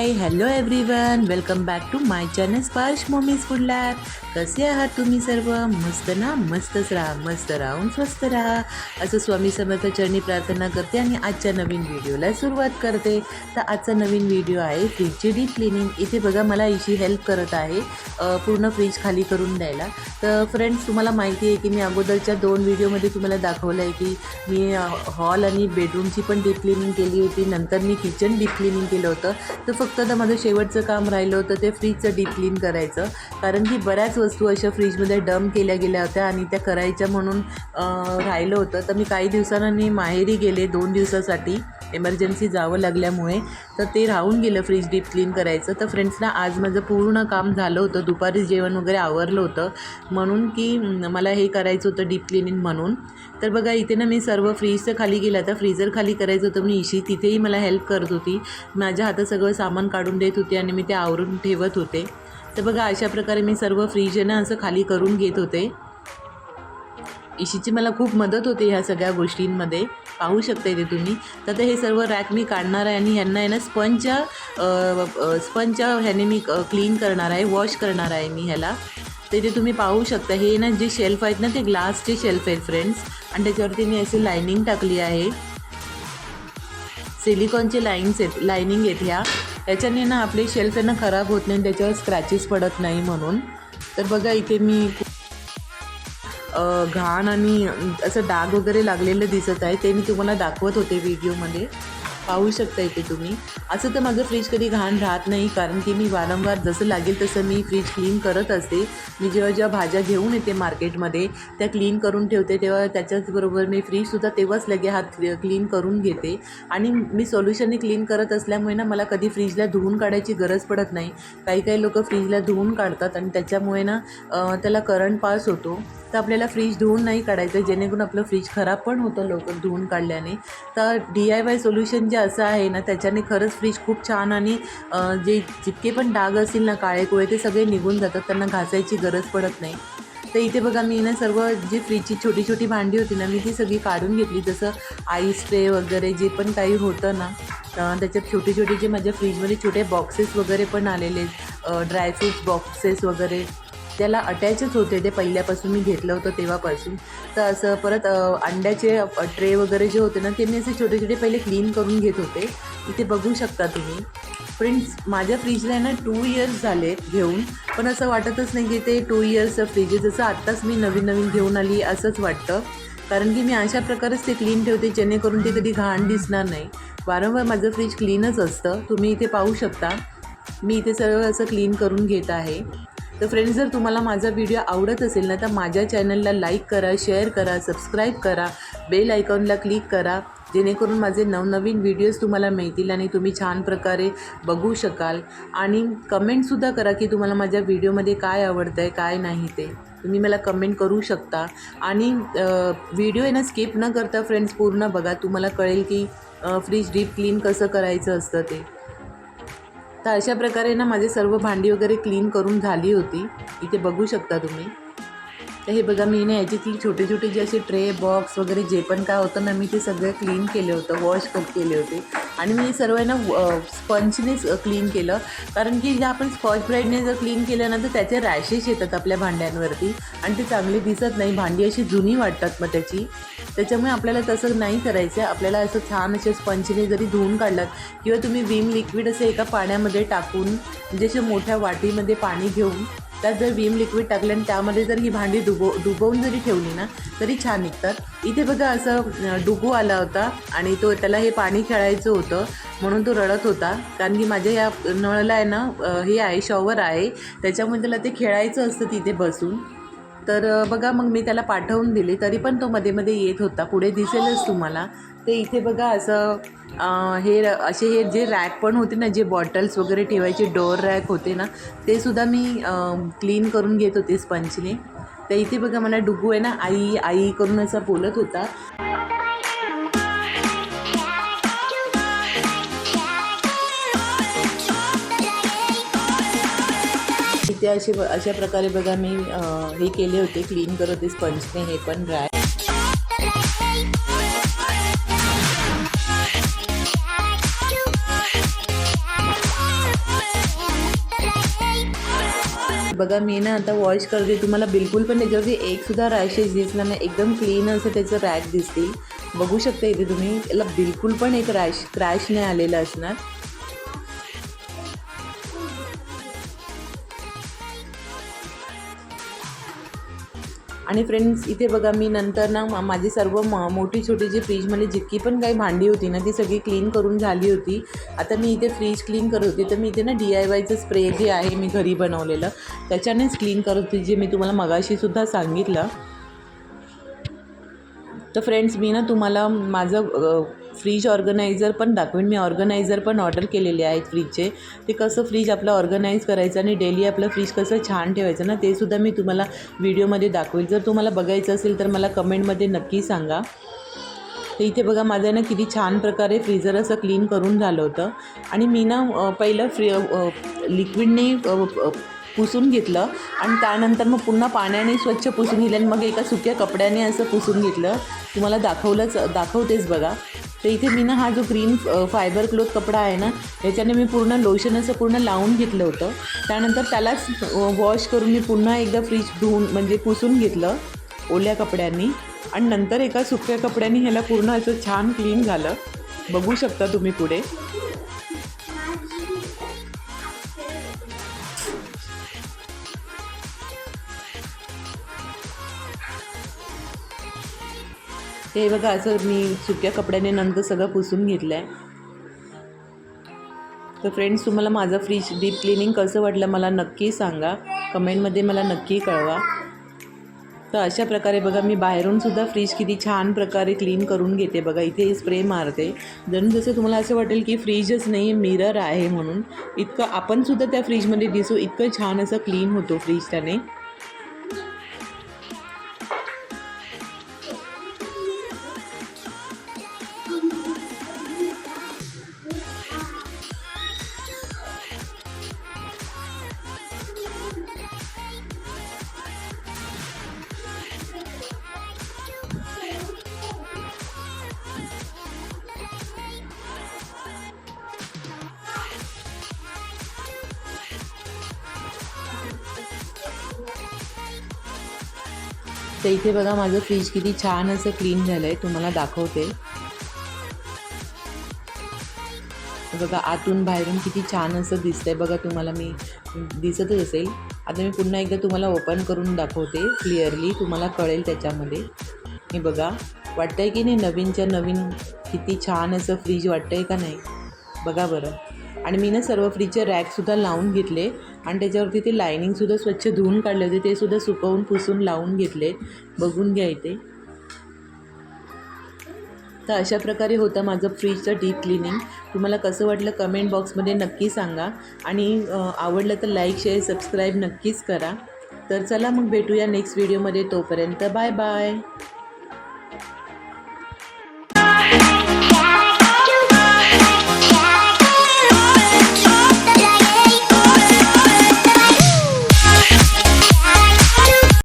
High hello everyone, welcome back to my channel Sparsh mummy's food lab. कसे आहात तुम्ही सर्व? मस्त ना? मस्तच राहा, मस्त राहून स्वस्त राहा असं स्वामी समर्थ चरणी प्रार्थना करते आणि आजच्या नवीन व्हिडिओला सुरुवात करते. तर आजचा नवीन व्हिडिओ आहे फ्रीजची डीप क्लिनिंग. इथे बघा मला इशी हेल्प करत आहे पूर्ण फ्रीज खाली करून द्यायला. तर फ्रेंड्स, तुम्हाला माहिती आहे की मी अगोदरच्या 2 व्हिडिओमध्ये तुम्हाला दाखवलं आहे की मी हॉल आणि बेडरूमची पण डीप क्लिनिंग केली होती. नंतर मी किचन डीप क्लिनिंग केलं होतं. तर फक्त आता माझं शेवटचं काम राहिलं होतं ते फ्रीजचं डीप क्लीन करायचं, कारण की बऱ्याच वस्तू अशा फ्रीजमध्ये डंप केल्या गेल्या होत्या आणि त्या करायच्या म्हणून राहिलं होतं. तर मी काही दिवसांनी माहेरी गेले 2 दिवसासाठी, एमर्जन्सी जावं लागल्यामुळे. तर ते राहून गेलं फ्रीज डीप क्लीन करायचं. तर फ्रेंड्सना आज माझं पूर्ण काम झालं होतं, दुपारी जेवण वगैरे आवरलं होतं म्हणून की मला हे करायचं होतं डीप क्लिनिंग म्हणून. तर बघा इथे ना मी सर्व फ्रीजचं खाली गेलं, आता फ्रीजर खाली करायचं होतं. मी इशी तिथेही मला हेल्प करत होती, माझ्या हातात सगळं सामान काढून देत होते आणि मी ते आवरून ठेवत होते. तर बघा अशा प्रकारे मी सर्व फ्रीज ना असं खाली करून घेत होते. इशीची मला खूप मदत होते ह्या सगळ्या गोष्टींमध्ये, पाहू शकता इथे तुम्ही. तर हे सर्व रॅक मी काढणार आहे आणि ह्यांना आहे ना स्पंजच्या ह्याने मी क्लीन करणार आहे, वॉश करणार आहे मी ह्याला. तर इथे तुम्ही पाहू शकता हे ना जे शेल्फ आहेत ना ते ग्लासचे शेल्फ आहेत फ्रेंड्स, आणि त्याच्यावरती मी अशी लायनिंग टाकली आहे. सिलिकॉनचे लायनिंग आहेत ह्याच्याने ना आपले शेल्फ ना खराब होत नाही, त्याच्यावर स्क्रॅचेस पडत नाही म्हणून. तर बघा इथे मी घाण आणि असं डाग वगैरे लागलेलं दिसत आहे, ते मी तुम्हाला दाखवत होते व्हिडिओमध्ये, पाहू शकता इथे तुम्ही. असं तर माझं फ्रीज कधी घाण राहत नाही, कारण की मी वारंवार जसं लागेल तसं मी फ्रीज क्लीन करत असते. मी जेव्हा भाज्या घेऊन येते मार्केटमध्ये त्या क्लीन करून ठेवते, तेव्हा त्याच्याचबरोबर मी फ्रीजसुद्धा तेव्हाच लगे हात क्लीन करून घेते. आणि मी सोल्युशनने क्लीन करत असल्यामुळे ना मला कधी फ्रीजला धुवून काढायची गरज पडत नाही. काही लोकं फ्रीजला धुवून काढतात आणि त्याच्यामुळे ना त्याला करंट पास होतो. तर आपल्याला फ्रीज धुवून नाही काढायचं, जेणेकरून आपलं फ्रीज खराब पण होतं लवकर धुवून काढल्याने. तर DIY सोल्युशन जे असं आहे ना त्याच्याने खरंच फ्रीज खूप छान आणि जितके पण डाग असतील ना काळे कोळे ते सगळे निघून जातात, त्यांना घासायची गरज पडत नाही. तर इथे बघा मी ना सर्व जी फ्रीजची छोटी छोटी भांडी होती ना मी ती सगळी काढून घेतली. जसं आईस ट्रे वगैरे जे पण काही होतं ना त्याच्यात छोटे छोटे जे माझ्या फ्रीजमध्ये छोटे बॉक्सेस वगैरे पण आलेले, ड्रायफ्रूट्स बॉक्सेस वगैरे त्याला अटॅचच होते, ते पहिल्यापासून मी घेतलं होतं तेव्हापासून. तर असं परत अंड्याचे ट्रे वगैरे जे होते ना ते मी असे छोटे छोटे पहिले क्लीन करून घेत होते. इथे बघू शकता तुम्ही. फ्रेंड्स, माझ्या फ्रीजला ना 2 इयर्स झाले घेऊन, पण असं वाटतच नाही की ते 2 इयर्सचं फ्रीज आहे, जसं आत्ताच मी नवीन घेऊन आली असंच वाटतं. कारण की मी अशा प्रकारेच ते क्लीन ठेवते जेणेकरून ते कधी घाण दिसणार नाही. वारंवार माझं फ्रीज क्लीनच असतं, तुम्ही इथे पाहू शकता. मी इथे सर्व असं क्लीन करून घेत आहे. तर फ्रेंड्स, जर तुम्हाला माझा व्हिडिओ आवडत असेल ना तर माझ्या चॅनलला लाईक करा, शेअर करा, सबस्क्राईब करा, बेल आयकॉनला क्लिक करा, जेणेकरून माझे नवनवीन व्हिडिओज तुम्हाला मिळतील आणि तुम्ही छान प्रकारे बघू शकाल. आणि कमेंटसुद्धा करा की तुम्हाला माझ्या व्हिडिओमध्ये काय आवडतं आहे काय नाही ते तुम्ही मला कमेंट करू शकता. आणि व्हिडिओ आहे ना स्किप न करता फ्रेंड्स पूर्ण बघा, तुम्हाला कळेल की फ्रीज डीप क्लीन कसं करायचं असतं ते. तर अशा प्रकारे ना माझे सर्व भांडी वगैरे क्लीन करून झाली होती, इथे बघू शकता तुम्ही. तर हे बघा मी ना याच्यातली छोटे छोटे जे असे ट्रे बॉक्स वगैरे जे पण काय होतं ना मी ते सगळं क्लीन केलं होतं, वॉश केले होते. आणि मी सर्व ना स्पंजनेच क्लीन केलं, कारण की जर आपण स्कॉच ब्राईटने जर क्लीन केलं ना तर त्याचे रॅशेस येतात आपल्या भांड्यांवरती आणि ते चांगले दिसत नाही, भांडी अशी जुनी वाटतात मग त्याच्यामुळे आपल्याला तसं नाही करायचं आहे. आपल्याला असं छान असे स्पंजने जरी धुवून काढलात किंवा तुम्ही विम लिक्विड असं एका पाण्यामध्ये टाकून म्हणजे अशा मोठ्या वाटीमध्ये पाणी घेऊन त्यात जर विम लिक्विड टाकलं आणि त्यामध्ये जर ही भांडी डुबवून जरी ठेवली ना तरी छान निघतात. इथे बघा असं डुगू आला होता आणि त्याला हे पाणी खेळायचं होतं म्हणून तो रडत होता, कारण की माझ्या या नळाला आहे ना हे आहे शॉवर आहे, त्याच्यामुळे त्याला ते खेळायचं असतं तिथे बसून. तर बघा मग मी त्याला पाठवून दिले, तरी पण तो मध्ये येत होता, पुढे दिसेलच तुम्हाला. ते इथे बघा असं हे जे रॅक पण होते ना, जे बॉटल्स वगैरे ठेवायचे डोअर रॅक होते ना ते सुद्धा मी क्लीन करून घेत होते स्पंजने. तर इथे बघा मला डुगू आहे ना आई आई करून असा बोलत होता. इथे अशा प्रकारे बघा मी हे केले होते, क्लीन करत होते स्पंजने हे पण रॅक. बघा मी ना आता वॉश करते, तुम्हाला बिलकुल पण त्याच्यावरती एकसुद्धा रॅशेस दिसणार नाही, एकदम क्लीन असं त्याचं रॅक दिसतील. बघू शकता इथे तुम्ही, याला बिलकुल पण एक क्रॅश नाही आलेलं असणार. आणि फ्रेंड्स इथे बघा मी नंतर ना माझी सर्व मोठी छोटी जी फ्रीजमध्ये जितकी पण काही भांडी होती ना ती सगळी क्लीन करून झाली होती. आता मी इथे फ्रीज क्लीन करत होती, तर मी इथे ना DIYचं स्प्रे जे आहे मी घरी बनवलेलं त्याच्यानेच क्लीन करत होती, जे मी तुम्हाला मगाशीसुद्धा सांगितलं. तर फ्रेंड्स मी ना तुम्हाला माझं फ्रीज ऑर्गनायझर पण दाखवेन. मी ऑर्गनायझर पण ऑर्डर केलेले आहेत फ्रीजचे. ते कसं फ्रीज आपलं ऑर्गनाईज करायचं आणि डेली आपलं फ्रीज कसं छान ठेवायचं ना, ते सुद्धा मी तुम्हाला व्हिडिओमध्ये दाखवेल. जर तुम्हाला बघायचं असेल तर मला कमेंटमध्ये नक्की सांगा. तर इथे बघा माझं ना किती छान प्रकारे फ्रीजर असं क्लीन करून झालं होतं. आणि मी ना पहिलं लिक्विडने पुसून घेतलं आणि त्यानंतर मग पुन्हा पाण्याने स्वच्छ पुसून घेतलं आणि मग एका सुक्या कपड्याने असं पुसून घेतलं. तुम्हाला दाखवतेच बघा. तर इथे मी ना हा जो ग्रीन फायबर क्लॉथ कपडा आहे ना याच्याने मी पूर्ण लोशन असं पूर्ण लावून घेतलं होतं. त्यानंतर त्यालाच वॉश करून मी पुन्हा एकदा फ्रीज धुवून म्हणजे पुसून घेतलं ओल्या कपड्यांनी आणि नंतर एका सुक्या कपड्याने ह्याला पूर्ण असं छान क्लीन झालं. बघू शकता तुम्ही पुढे. हे बघा असं मी सुक्या कपड्याने नंतर सगळं पुसून घेतलं आहे. तर फ्रेंड्स तुम्हाला माझं फ्रीज डीप क्लिनिंग कसं वाटलं मला नक्की सांगा, कमेंटमध्ये मला नक्की कळवा. तर अशा प्रकारे बघा मी बाहेरूनसुद्धा फ्रीज किती छान प्रकारे क्लीन करून घेते. बघा इथे स्प्रे मारते, जसं तुम्हाला असं वाटेल की फ्रीजच नाही मिरर आहे म्हणून. इतकं आपणसुद्धा त्या फ्रीजमध्ये दिसू, इतकं छान असं क्लीन होतो फ्रीज त्याने. तर इथे बघा माझं फ्रीज किती छान असं क्लीन झालं आहे, तुम्हाला दाखवते. बघा आतून बाहेरून किती छान असं दिसतंय बघा, तुम्हाला मी दिसतच असेल. आता मी पुन्हा एकदा तुम्हाला ओपन करून दाखवते क्लिअरली, तुम्हाला कळेल त्याच्यामध्ये. हे बघा वाटतंय की नाही नवीनच्या नवीन किती छान असं फ्रीज वाटतंय का नाही बघा बरं. आणि मी ना सर्व फ्रीजचे रॅकसुद्धा लावून घेतले आणि त्याच्यावरती ते लायनिंगसुद्धा स्वच्छ धुवून काढले होते, ते सुद्धा सुकवून पुसून लावून घेतले. बघून घ्या इथे. तर अशा प्रकारे होतं माझं फ्रीजचं डीप क्लिनिंग. तुम्हाला कसं वाटलं कमेंट बॉक्समध्ये नक्की सांगा आणि आवडलं तर लाईक शेअर सबस्क्राईब नक्कीच करा. तर चला मग भेटूया नेक्स्ट व्हिडिओमध्ये, तोपर्यंत बाय बाय.